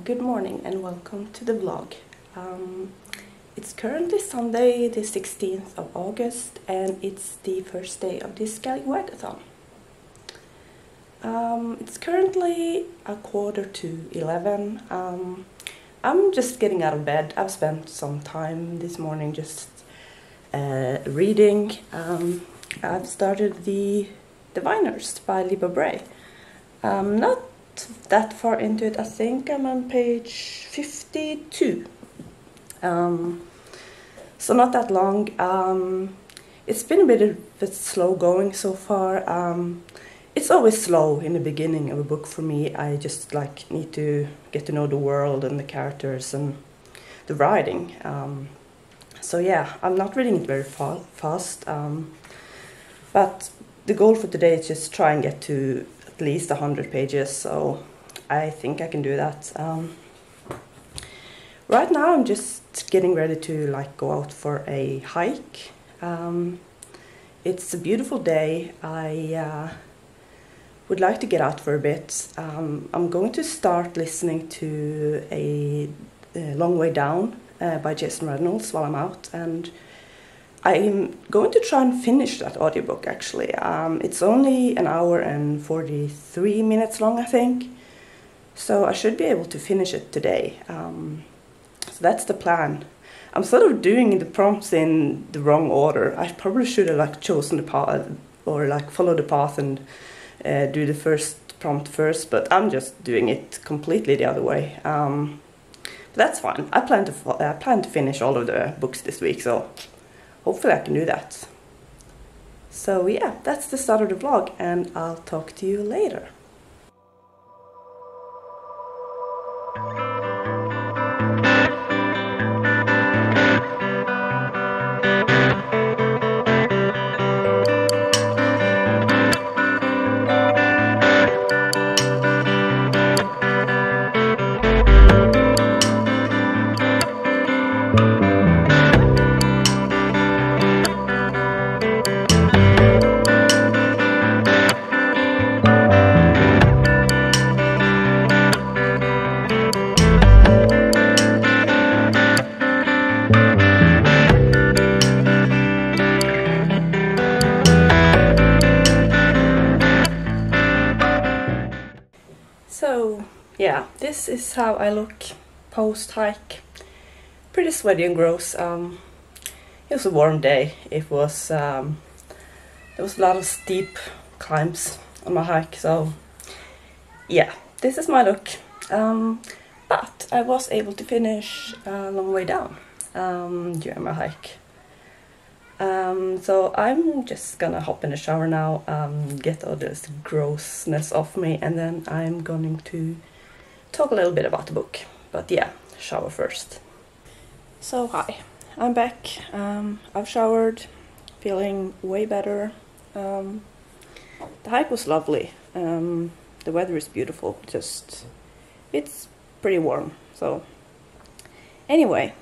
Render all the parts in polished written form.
Good morning and welcome to the vlog. It's currently Sunday the 16th of August and it's the first day of the Scallywagathon. It's currently 11:15. I'm just getting out of bed. I've spent some time this morning just reading. I've started the Diviners by blurry. Not that far into it. I think I'm on page 52. So not that long. It's been a bit slow going so far. It's always slow in the beginning of a book for me. I just need to get to know the world and the characters and the writing. So yeah, I'm not reading it very fast. But the goal for today is just try and get to at least 100 pages, so I think I can do that. Right now I'm just getting ready to go out for a hike. It's a beautiful day. I would like to get out for a bit. I'm going to start listening to a Long Way Down by Jason Reynolds while I'm out, and I'm going to try and finish that audiobook actually. It's only an hour and 43 minutes long, I think. So I should be able to finish it today. So that's the plan. I'm sort of doing the prompts in the wrong order. I probably should have chosen the path or follow the path and do the first prompt first, but I'm just doing it completely the other way. But that's fine. I plan to finish all of the books this week, so hopefully I can do that. So yeah, that's the start of the vlog, and I'll talk to you later. So yeah, this is how I look post-hike. Pretty sweaty and gross. It was a warm day. There was a lot of steep climbs on my hike, so yeah, this is my look. But I was able to finish a Long Way Down during my hike. So I'm just gonna hop in the shower now, get all this grossness off me, and then I'm going to talk a little bit about the book. But yeah, shower first. So hi, I'm back. I've showered, feeling way better. The hike was lovely. The weather is beautiful, just it's pretty warm. So anyway,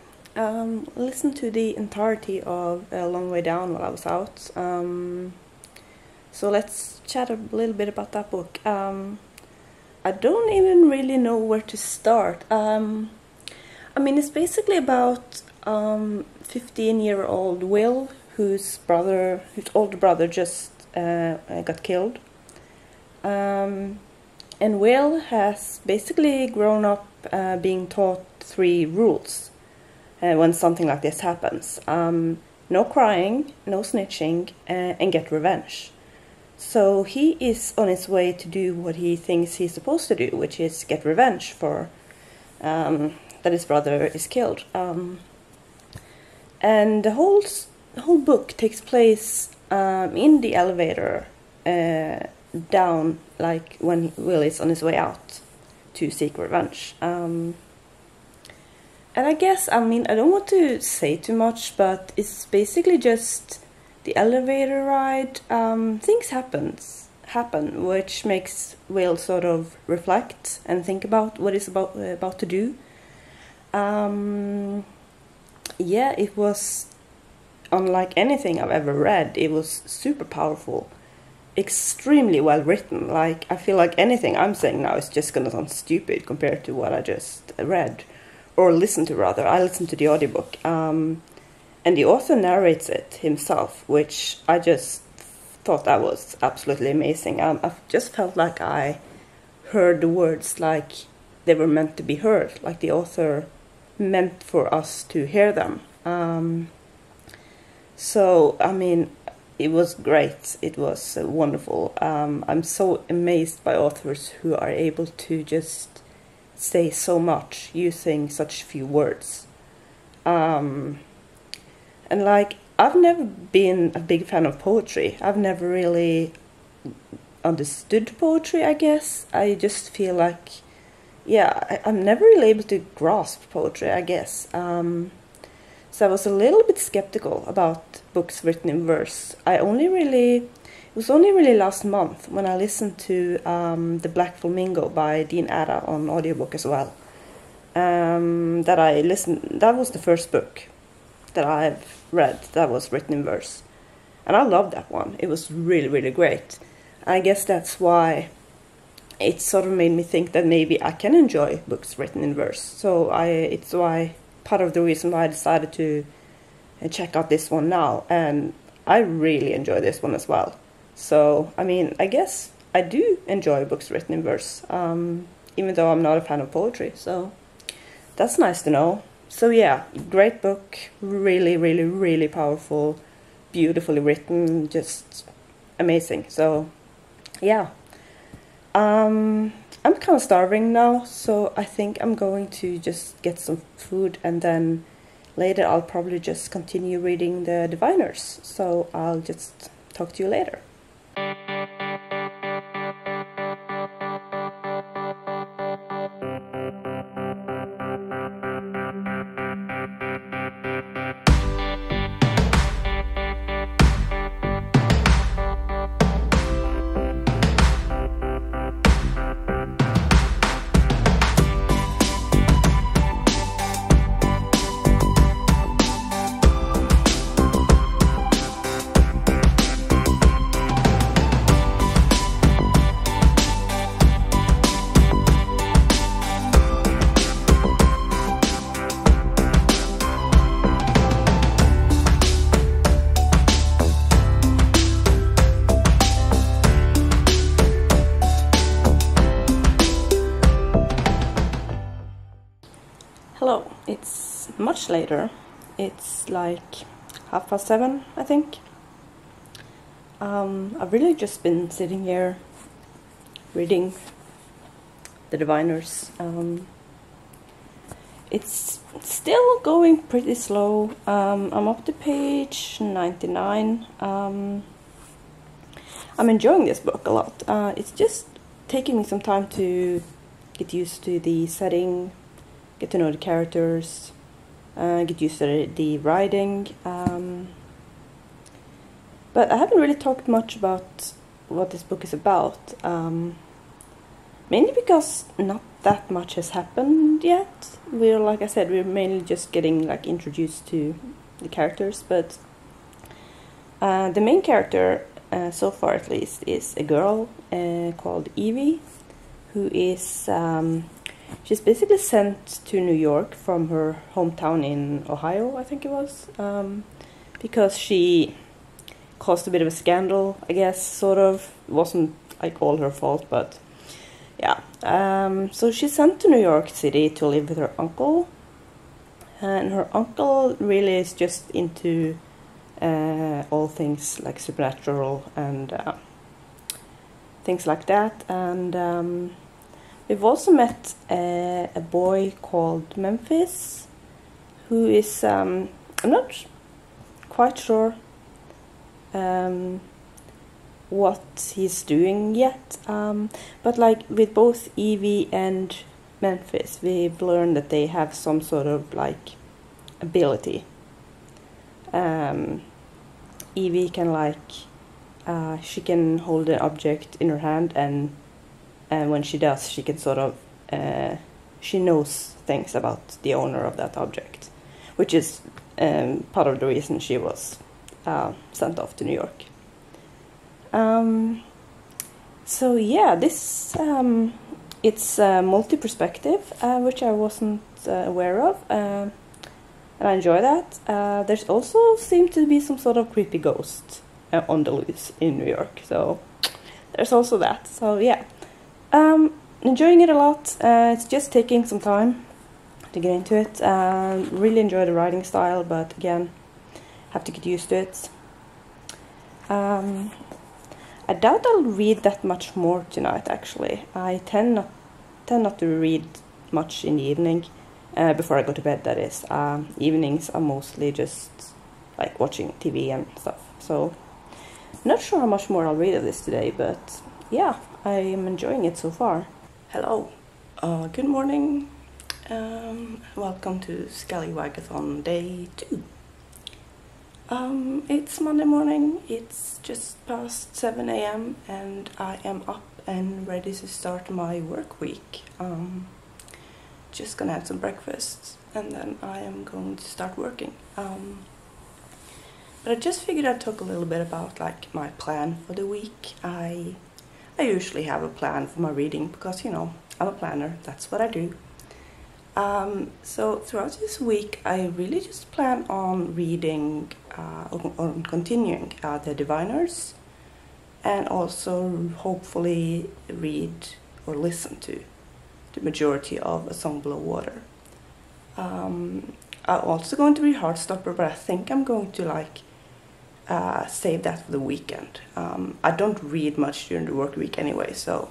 listened to the entirety of A Long Way Down while I was out. So let's chat a little bit about that book. I don't even really know where to start. I mean, it's basically about 15-year-old Will, whose older brother just got killed. And Will has basically grown up being taught 3 rules when something like this happens. No crying, no snitching, and get revenge. So he is on his way to do what he thinks he's supposed to do, which is get revenge for that his brother is killed. And the whole book takes place in the elevator down, when Will is on his way out to seek revenge. And I guess, I don't want to say too much, but it's basically just the elevator ride. Things happen, which makes Will sort of reflect and think about what he's about to do. Yeah, it was unlike anything I've ever read. It was super powerful. extremely well written. Like, I feel like anything I'm saying now is just gonna sound stupid compared to what I just read, or listened to rather. I listened to the audiobook, and the author narrates it himself, which I just thought that was absolutely amazing. I just felt like I heard the words like they were meant to be heard, like the author meant for us to hear them. So, I mean, it was great. It was wonderful. I'm so amazed by authors who are able to just say so much using such few words. And like, I've never been a big fan of poetry. I've never really understood poetry, I guess. I just feel like, yeah, I'm never really able to grasp poetry, I guess. So I was a little bit skeptical about books written in verse. It was only really last month when I listened to The Black Flamingo by Dean Ada on audiobook as well. That was the first book that I've read that was written in verse. And I loved that one. It was really, really great. I guess that's why it sort of made me think that maybe I can enjoy books written in verse. So it's why part of the reason why I decided to check out this one now, and I really enjoy this one as well. So, I mean, I guess I do enjoy books written in verse, even though I'm not a fan of poetry, so that's nice to know. So yeah, great book, really, really, really powerful, beautifully written, just amazing. So, yeah. I'm kind of starving now, so I think I'm going to just get some food, and then later I'll probably just continue reading the Diviners. So I'll just talk to you later. Hello, it's much later. It's like 7:30, I think. I've really just been sitting here reading the Diviners. It's still going pretty slow. I'm up to page 99. I'm enjoying this book a lot. It's just taking me some time to get used to the setting, get to know the characters, get used to the writing. But I haven't really talked much about what this book is about. Mainly because not that much has happened yet. Like I said, we're mainly just getting like introduced to the characters. But the main character, so far at least, is a girl called Evie, who is she's basically sent to New York from her hometown in Ohio, I think it was, because she caused a bit of a scandal, I guess, sort of. It wasn't like all her fault, but yeah. So she's sent to New York City to live with her uncle, and her uncle really is just into all things like supernatural and things like that. And we've also met a boy called Memphis, who is, I'm not quite sure what he's doing yet, but like with both Evie and Memphis, we've learned that they have some sort of like ability. Evie can like, she can hold an object in her hand, and when she does, she can sort of, she knows things about the owner of that object, which is part of the reason she was sent off to New York. So yeah, this it's multi-perspective, which I wasn't aware of, and I enjoy that. There's also seemed to be some sort of creepy ghost on the loose in New York, so there's also that. So yeah, enjoying it a lot. It's just taking some time to get into it. Really enjoy the writing style, but again, have to get used to it. I doubt I'll read that much more tonight, actually. I tend not to read much in the evening, before I go to bed, that is. Evenings are mostly just like watching TV and stuff. So, not sure how much more I'll read of this today, but yeah, I am enjoying it so far. Hello, good morning. Welcome to Scallywagathon Day 2. It's Monday morning, it's just past 7 AM and I am up and ready to start my work week. Just gonna have some breakfast and then I am going to start working. But I just figured I'd talk a little bit about like my plan for the week. I usually have a plan for my reading because, you know, I'm a planner, that's what I do. So throughout this week I really just plan on reading on continuing the Diviners, and also hopefully read or listen to the majority of A Song Below Water. I'm also going to read Heartstopper, but I think I'm going to like save that for the weekend. I don't read much during the work week anyway, so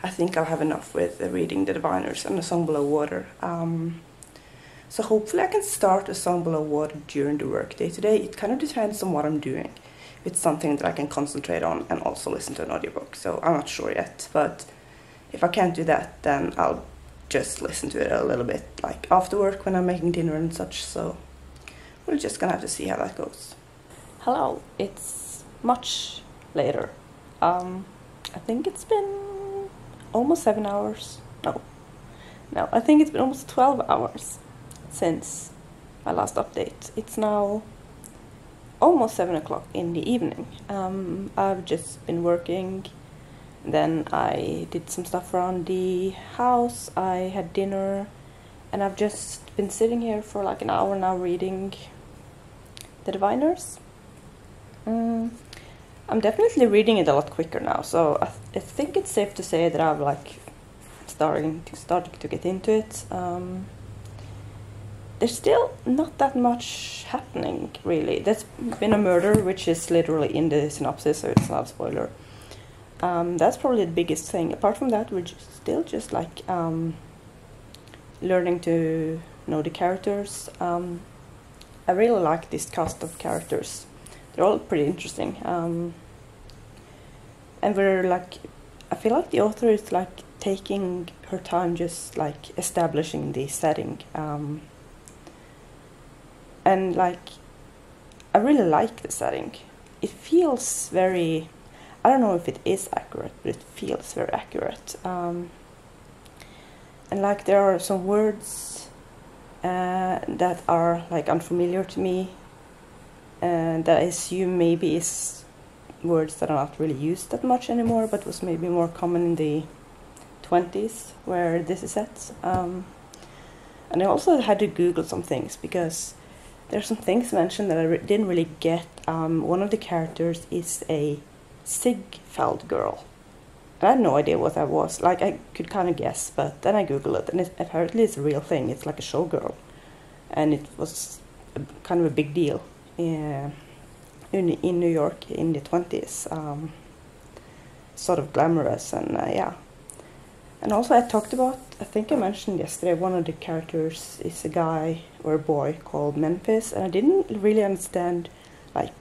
I think I'll have enough with reading the Diviners and A Song Below Water. So hopefully I can start A Song Below Water during the workday today. It kind of depends on what I'm doing. If it's something that I can concentrate on and also listen to an audiobook, so I'm not sure yet. But if I can't do that, then I'll just listen to it a little bit, like after work when I'm making dinner and such. So we're just gonna have to see how that goes. Hello, it's much later. I think it's been almost 7 hours. No, I think it's been almost 12 hours since my last update. It's now almost 7 o'clock in the evening. I've just been working, then I did some stuff around the house, I had dinner, and I've just been sitting here for like an hour now reading the Diviners. I'm definitely reading it a lot quicker now, so I think it's safe to say that I've like starting to get into it. There's still not that much happening, really. There's been a murder, which is literally in the synopsis, so it's not a spoiler. That's probably the biggest thing. Apart from that, we're still just like learning to know the characters. I really like this cast of characters. They're all pretty interesting. And we're like, I feel like the author is like taking her time just like establishing the setting. And like, I really like the setting. It feels very, I don't know if it is accurate, but it feels very accurate. And like there are some words that are like unfamiliar to me, and that I assume maybe is words that are not really used that much anymore, but was maybe more common in the 20s where this is set. And I also had to Google some things because there's some things mentioned that I didn't really get. One of the characters is a Ziegfeld girl. I had no idea what that was. Like, I could kind of guess, but then I Googled it, and apparently it's a real thing. It's like a showgirl. And it was kind of a big deal in New York in the 20s. Sort of glamorous, and yeah. And also I talked about, I think I mentioned yesterday, one of the characters is a guy or a boy called Memphis, and I didn't really understand like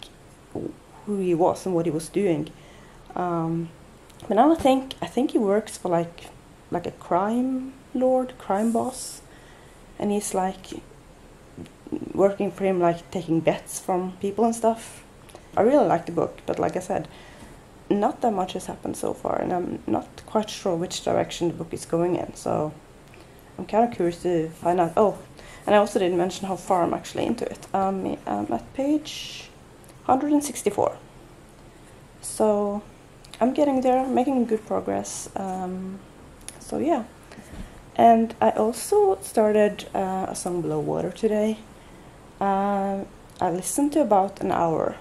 who he was and what he was doing. But now I think he works for like a crime lord, crime boss, and he's like working for him, like taking bets from people and stuff. I really like the book, but like I said, not that much has happened so far, and I'm not quite sure which direction the book is going in, so I'm kind of curious to find out. Oh, and I also didn't mention how far I'm actually into it. I'm at page 164. So I'm getting there, making good progress. So yeah. And I also started A Song Below Water today. I listened to about an hour,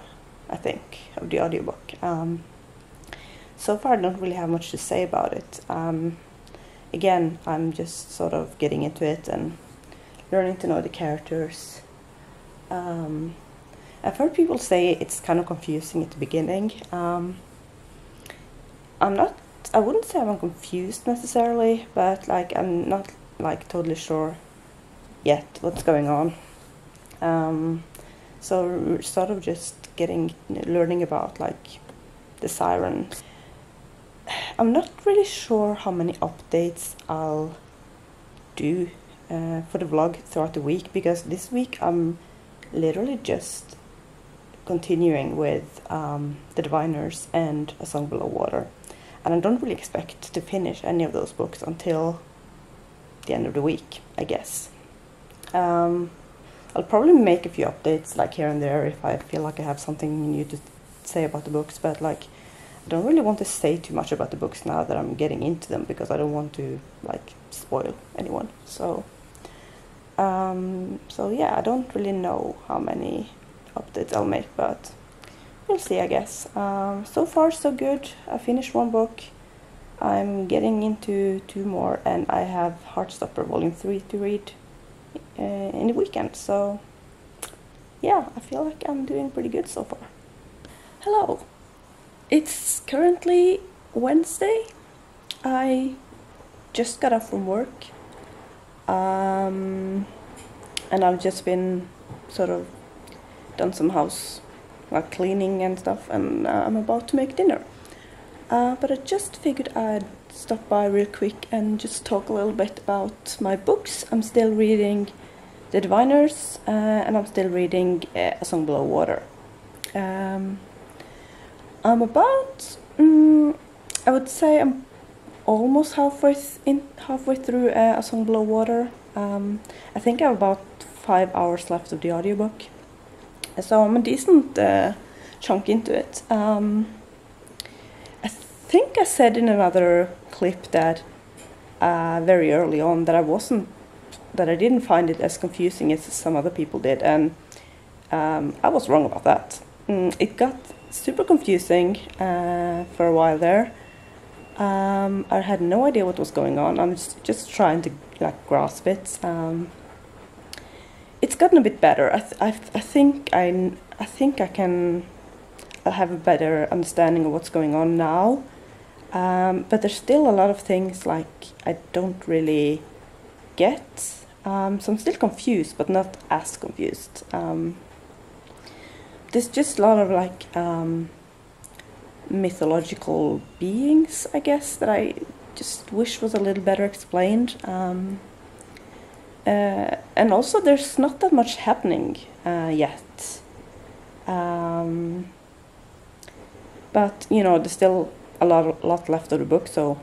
I think, of the audiobook. So far I don't really have much to say about it. Again, I'm just sort of getting into it and learning to know the characters. I've heard people say it's kind of confusing at the beginning. I wouldn't say I'm confused necessarily, but like I'm not like totally sure yet what's going on. So we're sort of just learning about like the sirens. I'm not really sure how many updates I'll do for the vlog throughout the week, because this week I'm literally just continuing with The Diviners and A Song Below Water. And I don't really expect to finish any of those books until the end of the week, I guess. I'll probably make a few updates like here and there if I feel like I have something new to say about the books, but like I don't really want to say too much about the books now that I'm getting into them, because I don't want to like spoil anyone. So yeah, I don't really know how many updates I'll make, but we'll see, I guess. So far so good. I finished one book. I'm getting into 2 more, and I have Heartstopper Volume 3 to read in the weekend. So yeah, I feel like I'm doing pretty good so far. Hello. It's currently Wednesday. I just got off from work. And I've just been sort of done some house like cleaning and stuff, and I'm about to make dinner. But I just figured I'd stop by real quick and just talk a little bit about my books. I'm still reading The Diviners, and I'm still reading A Song Below Water. I'm about, I would say I'm almost halfway through A Song Below Water. I think I have about 5 hours left of the audiobook. So I'm a decent chunk into it. I think I said in another clip that very early on that I didn't find it as confusing as some other people did, and I was wrong about that. It got super confusing for a while there. I had no idea what was going on. I'm just trying to like grasp it. It's gotten a bit better. I think I'll have a better understanding of what's going on now. But there's still a lot of things like I don't really get. So I'm still confused, but not as confused. There's just a lot of like mythological beings, I guess, that I just wish was a little better explained. And also there's not that much happening yet. But you know, there's still a lot left of the book, so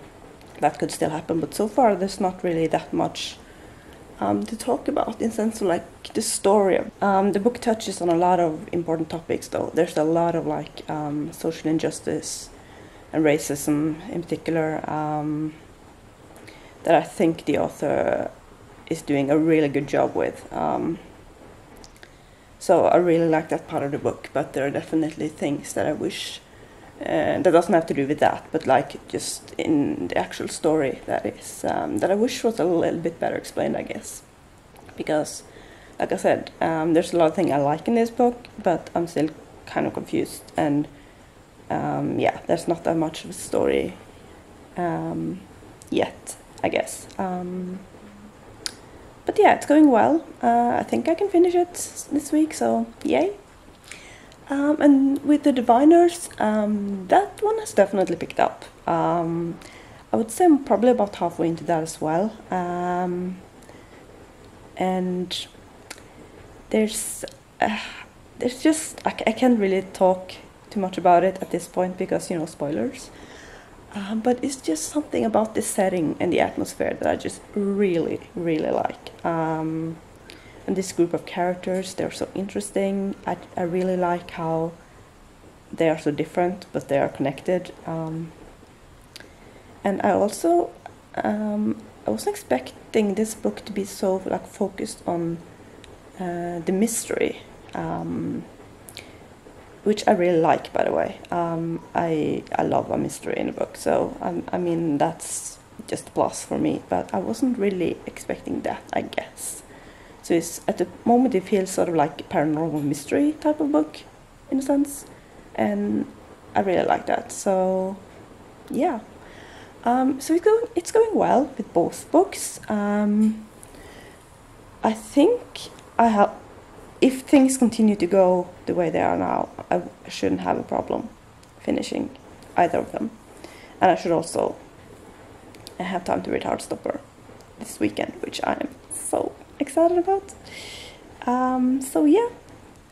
that could still happen. But so far there's not really that much to talk about in sense of like the story. The book touches on a lot of important topics, though. There's a lot of like social injustice and racism in particular that I think the author is doing a really good job with. So I really like that part of the book, but there are definitely things that I wish that doesn't have to do with that, but like just in the actual story that I wish was a little bit better explained, I guess. Because, like I said, there's a lot of things I like in this book, but I'm still kind of confused, and yeah, there's not that much of a story yet, I guess. But yeah, it's going well. I think I can finish it this week, so yay. And with The Diviners, that one has definitely picked up. I would say I'm probably about halfway into that as well. And there's just, I can't really talk too much about it at this point because, you know, spoilers. But it's just something about the setting and the atmosphere that I just really, really like. And this group of characters, they're so interesting. I really like how they are so different, but they are connected. And I also I wasn't expecting this book to be so like focused on the mystery, which I really like, by the way. I love a mystery in a book, so I mean that's just a plus for me. But I wasn't really expecting that, I guess. So it's, at the moment it feels sort of like a paranormal mystery type of book, in a sense, and I really like that. So yeah, so it's going well with both books. I think if things continue to go the way they are now, I shouldn't have a problem finishing either of them, and I should also have time to read Heartstopper this weekend, which I am so excited about. So yeah,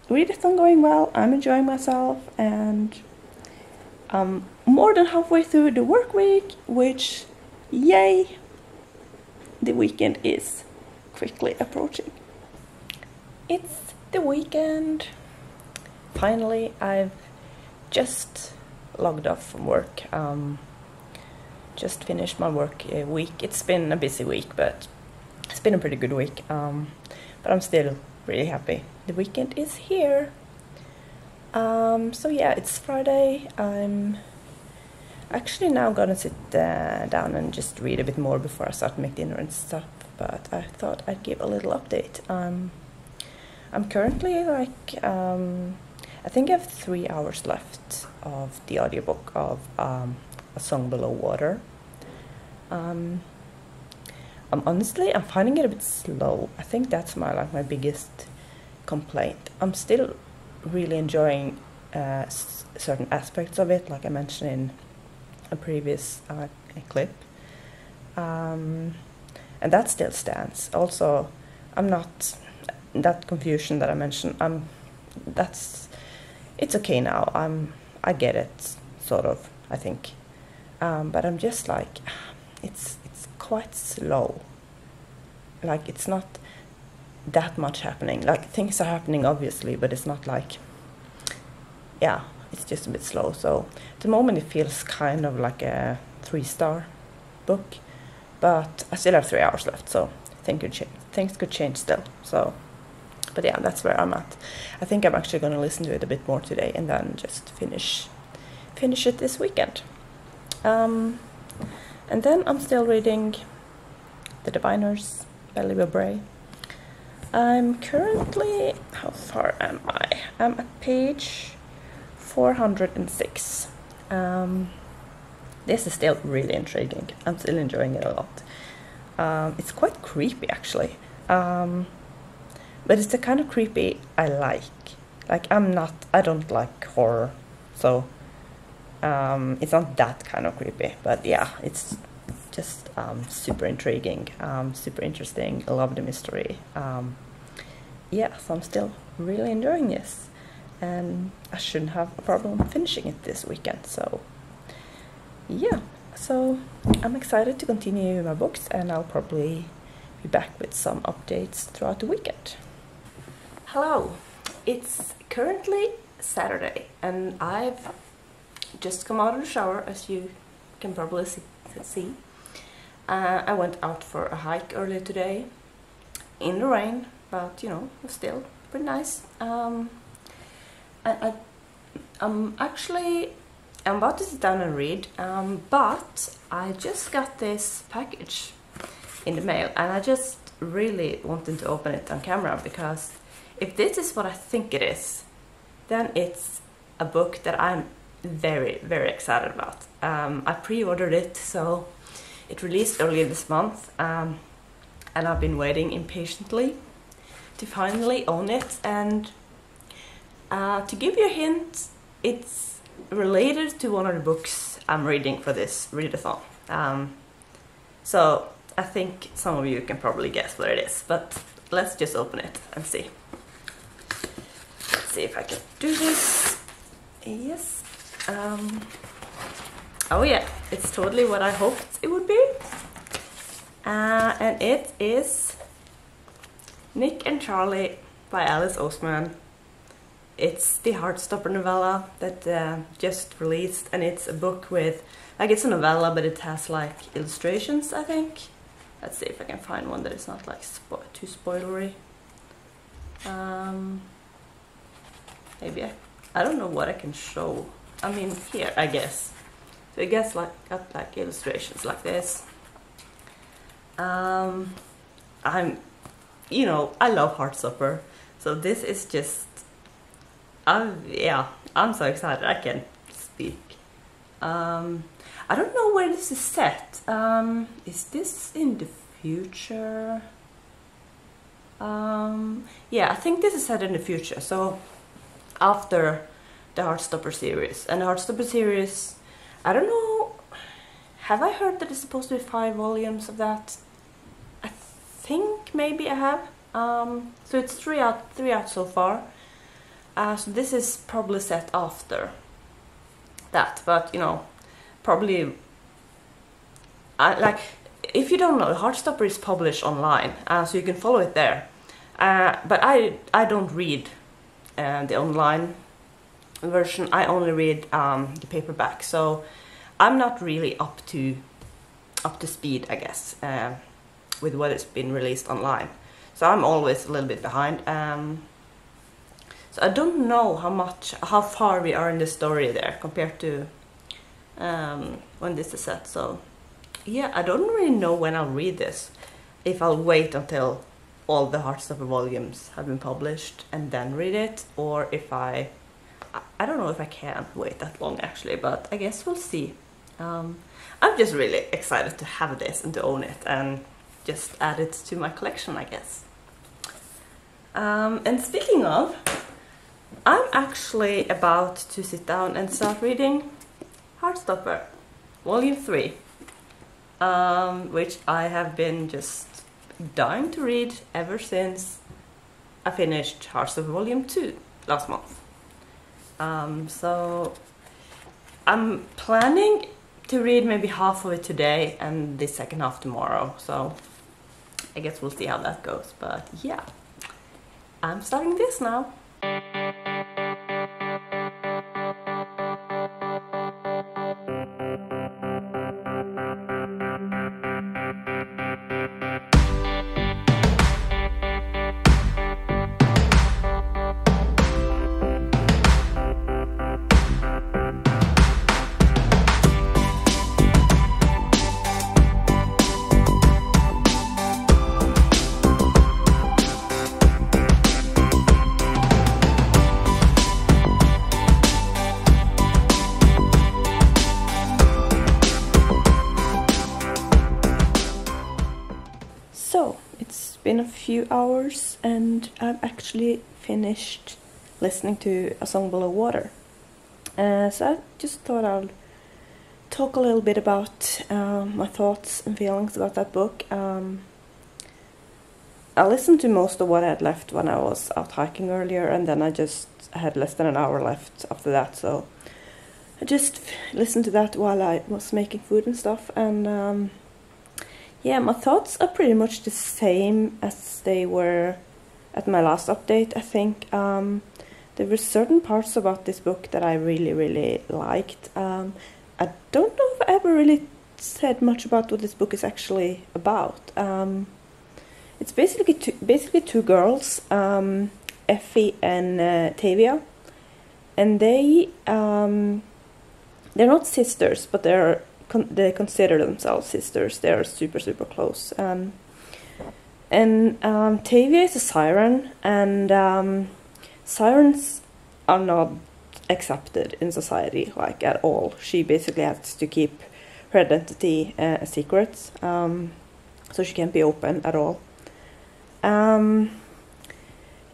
readathon going well. I'm enjoying myself, and I'm more than halfway through the work week, which, yay, the weekend is quickly approaching. It's the weekend. Finally, I've just logged off from work. Just finished my work week. It's been a busy week, but it's been a pretty good week. But I'm still really happy. The weekend is here. So yeah, it's Friday. I'm actually now gonna sit down and just read a bit more before I start to make dinner and stuff. But I thought I'd give a little update. I'm currently like, I think I have 3 hours left of the audiobook of A Song Below Water. I'm finding it a bit slow. I think that's my biggest complaint. I'm still really enjoying certain aspects of it, like I mentioned in a previous clip, and that still stands. Also, I'm not that confusion that I mentioned. It's okay now. I get it, sort of, I think, but I'm just like, it's quite slow. Like, it's not that much happening. Like, things are happening obviously, but it's not like, yeah, it's just a bit slow. So at the moment it feels kind of like a 3-star book, but I still have 3 hours left, so things could change still. So, but yeah, that's where I'm at. I think I'm actually going to listen to it a bit more today and then just finish it this weekend. And then I'm still reading The Diviners by Bray. I'm currently, how far am I? I'm at page 406. This is still really intriguing. I'm still enjoying it a lot. It's quite creepy, actually. But it's the kind of creepy I like. Like, I don't like horror, so it's not that kind of creepy. But yeah, it's just super intriguing, super interesting. I love the mystery. Yeah, so I'm still really enjoying this, and I shouldn't have a problem finishing it this weekend. So yeah, so I'm excited to continue my books, and I'll probably be back with some updates throughout the weekend. Hello, it's currently Saturday, and I've just come out of the shower, as you can probably see. I went out for a hike earlier today in the rain, but you know, it was still pretty nice. I'm about to sit down and read, but I just got this package in the mail, and I just really wanted to open it on camera, because if this is what I think it is, then it's a book that I'm very, very excited about. I pre-ordered it, so it released earlier this month, and I've been waiting impatiently to finally own it. And to give you a hint, it's related to one of the books I'm reading for this readathon. So I think some of you can probably guess what it is, but let's just open it and see. Let's see if I can do this. Yes. Oh yeah, it's totally what I hoped it would be. And it is Nick and Charlie by Alice Oseman. it's the Heartstopper novella that just released, and it's a book with, like, it's a novella, but it has like illustrations, I think. Let's see if I can find one that is not like too spoilery. Maybe I don't know what I can show. I mean, here, I guess. So I guess like got like illustrations like this. You know, I love Heartstopper, so this is just, yeah, I'm so excited I can't speak. I don't know where this is set. Is this in the future? Yeah, I think this is set in the future, so after the Heartstopper series. And the Heartstopper series, I don't know, have I heard that it's supposed to be 5 volumes of that? I think maybe I have. So it's 3 out so far. So this is probably set after that, but you know, probably, like, if you don't know, Heartstopper is published online, so you can follow it there. But I don't read the online version. I only read the paperback, so I'm not really up to speed, I guess, with what has been released online. So I'm always a little bit behind. So I don't know how far we are in the story there compared to when this is set. So yeah, I don't really know when I'll read this. If I'll wait until all the Heartstopper volumes have been published and then read it, or if I don't know if I can wait that long actually, but I guess we'll see. I'm just really excited to have this and to own it and just add it to my collection, I guess. And speaking of, I'm actually about to sit down and start reading Heartstopper, Volume 3, which I have been just dying to read ever since I finished Heartstopper Volume 2 last month. So I'm planning to read maybe half of it today and the second half tomorrow, so I guess we'll see how that goes, but yeah, I'm starting this now. So, it's been a few hours and I've actually finished listening to A Song Below Water. So I just thought I'll talk a little bit about my thoughts and feelings about that book. I listened to most of what I had left when I was out hiking earlier, and then I had less than an hour left after that, so I just listened to that while I was making food and stuff, and yeah, my thoughts are pretty much the same as they were at my last update, I think. There were certain parts about this book that I really, really liked. I don't know if I ever really said much about what this book is actually about. It's basically two girls, Effie and Tavia, and they're not sisters, but they consider themselves sisters. They're super, super close. And Tavia is a siren, and sirens are not accepted in society, like, at all. She basically has to keep her identity a secret, so she can't be open at all. And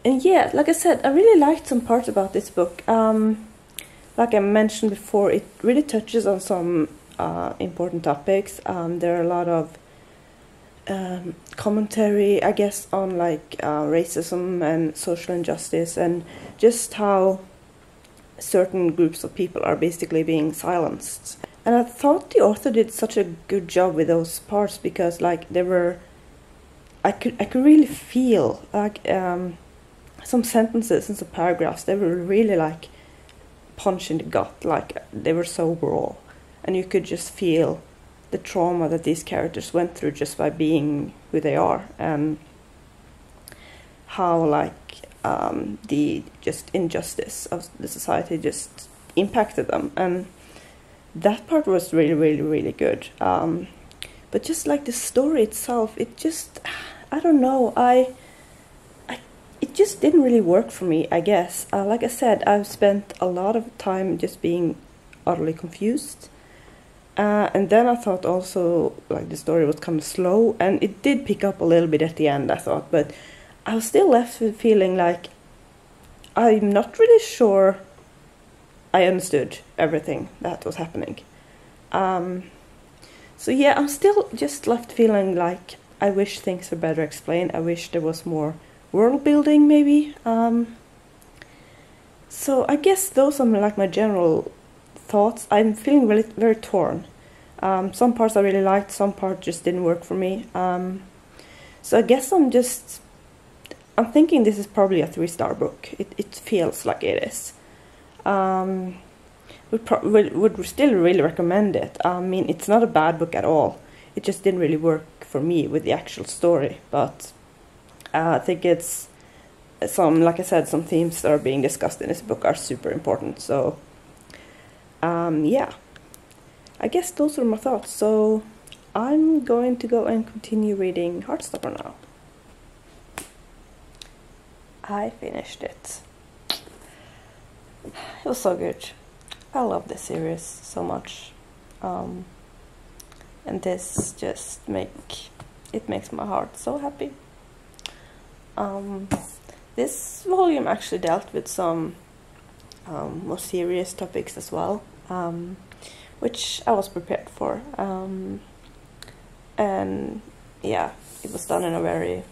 yeah, like I said, I really liked some parts about this book. Like I mentioned before, it really touches on some important topics. There are a lot of commentary, I guess, on like racism and social injustice, and just how certain groups of people are basically being silenced. And I thought the author did such a good job with those parts, because like I could really feel like some sentences and some paragraphs, they were really like punch in the gut, like they were so raw, and you could just feel the trauma that these characters went through just by being who they are, and how like the just injustice of the society just impacted them. And that part was really, really, really good. But just like the story itself, it just, I don't know, it just didn't really work for me, I guess. Like I said, I've spent a lot of time just being utterly confused. And then I thought also, like, the story was kind of slow, and it did pick up a little bit at the end, I thought, but I was still left with feeling like I'm not really sure I understood everything that was happening. So yeah, I'm still just left feeling like I wish things were better explained. I wish there was more world building, maybe. So I guess those are like my general thoughts. I'm feeling really very torn. Some parts I really liked, some parts just didn't work for me. So I guess I'm thinking this is probably a 3-star book. It feels like it is. Would still really recommend it. I mean, it's not a bad book at all. It just didn't really work for me with the actual story. But I think it's like I said, some themes that are being discussed in this book are super important. So yeah, I guess those are my thoughts. So I'm going to go and continue reading Heartstopper now. I finished it. It was so good. I love this series so much. And this just makes my heart so happy. This volume actually dealt with some more serious topics as well, which I was prepared for. And yeah, it was done in a very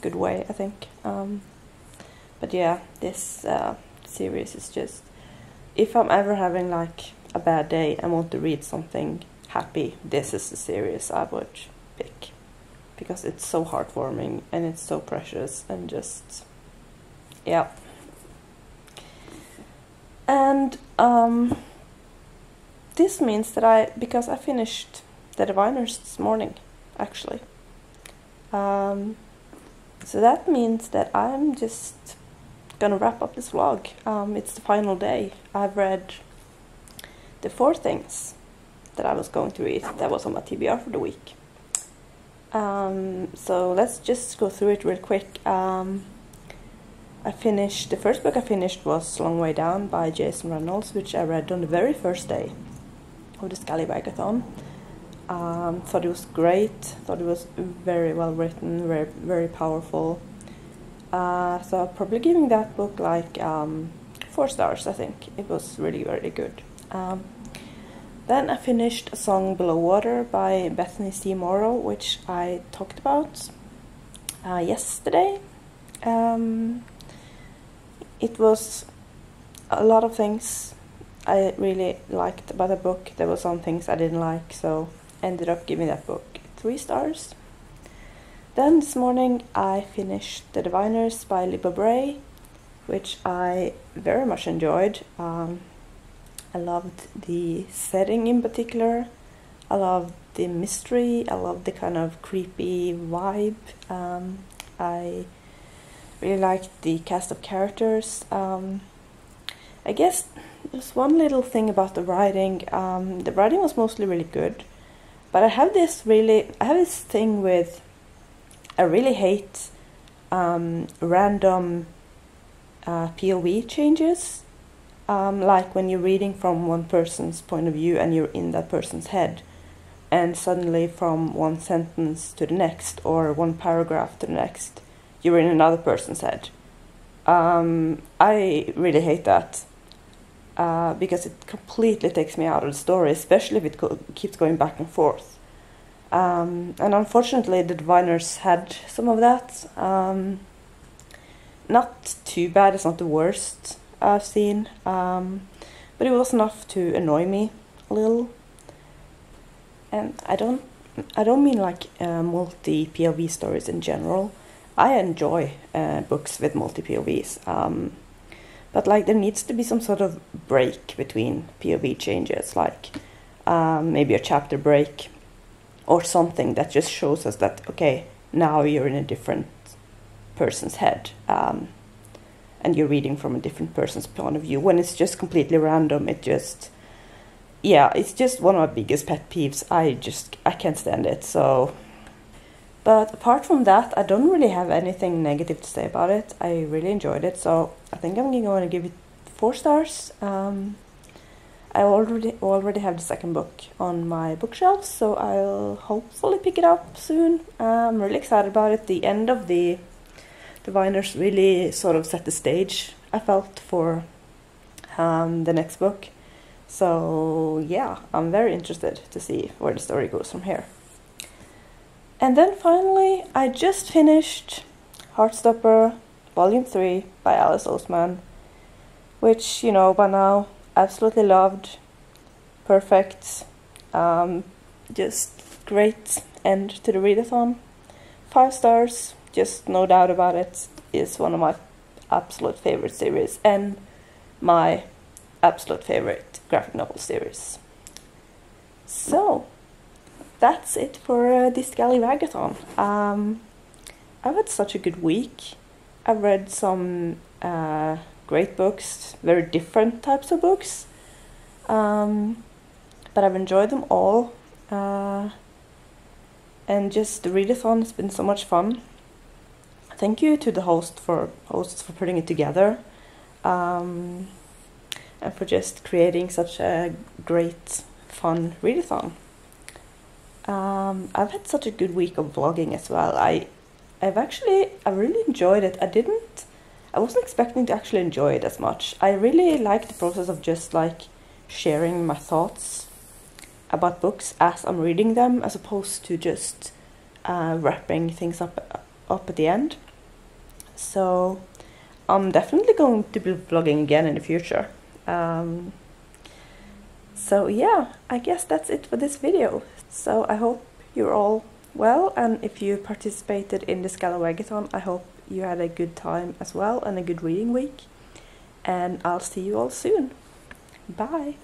good way, I think. But yeah, this series is just, if I'm ever having like a bad day and want to read something happy, this is the series I would pick, because it's so heartwarming and it's so precious and just, yeah. And this means that because I finished the Diviners this morning, actually. So that means that I'm just gonna wrap up this vlog. It's the final day. I've read the 4 things that I was going to read that was on my TBR for the week. So let's just go through it real quick. The first book I finished was Long Way Down by Jason Reynolds, which I read on the very first day of the Scallywagathon. Thought it was great, thought it was very well written, very, very powerful. So I'm probably giving that book like 4 stars, I think. It was really, really good. Then I finished A Song Below Water by Bethany C. Morrow, which I talked about yesterday. It was a lot of things I really liked about the book. There were some things I didn't like, so ended up giving that book 3 stars. Then this morning I finished The Diviners by Libba Bray, which I very much enjoyed. I loved the setting in particular. I loved the mystery. I loved the kind of creepy vibe. I really liked the cast of characters. I guess there's one little thing about the writing. The writing was mostly really good, but I have this thing with, I really hate random POV changes. Like when you're reading from one person's point of view and you're in that person's head, and suddenly from one sentence to the next or one paragraph to the next, you're in another person's head. I really hate that, because it completely takes me out of the story, especially if it keeps going back and forth. And unfortunately the Diviners had some of that. Not too bad, it's not the worst I've seen, but it was enough to annoy me a little. And I don't mean like multi POV stories in general. I enjoy books with multi-POVs, but like there needs to be some sort of break between POV changes, like maybe a chapter break or something that just shows us that, okay, now you're in a different person's head, and you're reading from a different person's point of view. When it's just completely random, it's just one of my biggest pet peeves. I can't stand it. So, but apart from that, I don't really have anything negative to say about it. I really enjoyed it, so I think I'm going to give it 4 stars. I already have the second book on my bookshelf, so I'll hopefully pick it up soon. I'm really excited about it. The end of the Viners really sort of set the stage, I felt, for the next book. So yeah, I'm very interested to see where the story goes from here. And then finally, I just finished Heartstopper Volume 3 by Alice Oseman, which, you know, by now, absolutely loved. Perfect. Just great end to the readathon. 5 stars, just no doubt about it. Is one of my absolute favorite series and my absolute favorite graphic novel series. So that's it for this Scallywagathon. I've had such a good week. I've read some great books, very different types of books, but I've enjoyed them all, and just the readathon has been so much fun. Thank you to the hosts for putting it together, and for just creating such a great, fun readathon. I've had such a good week of vlogging as well. I really enjoyed it. I wasn't expecting to actually enjoy it as much. I really like the process of just like sharing my thoughts about books as I'm reading them, as opposed to just wrapping things up at the end. So I'm definitely going to be vlogging again in the future. So yeah, I guess that's it for this video. So I hope you're all well, and if you participated in the Scallywagathon, I hope you had a good time as well and a good reading week. And I'll see you all soon. Bye!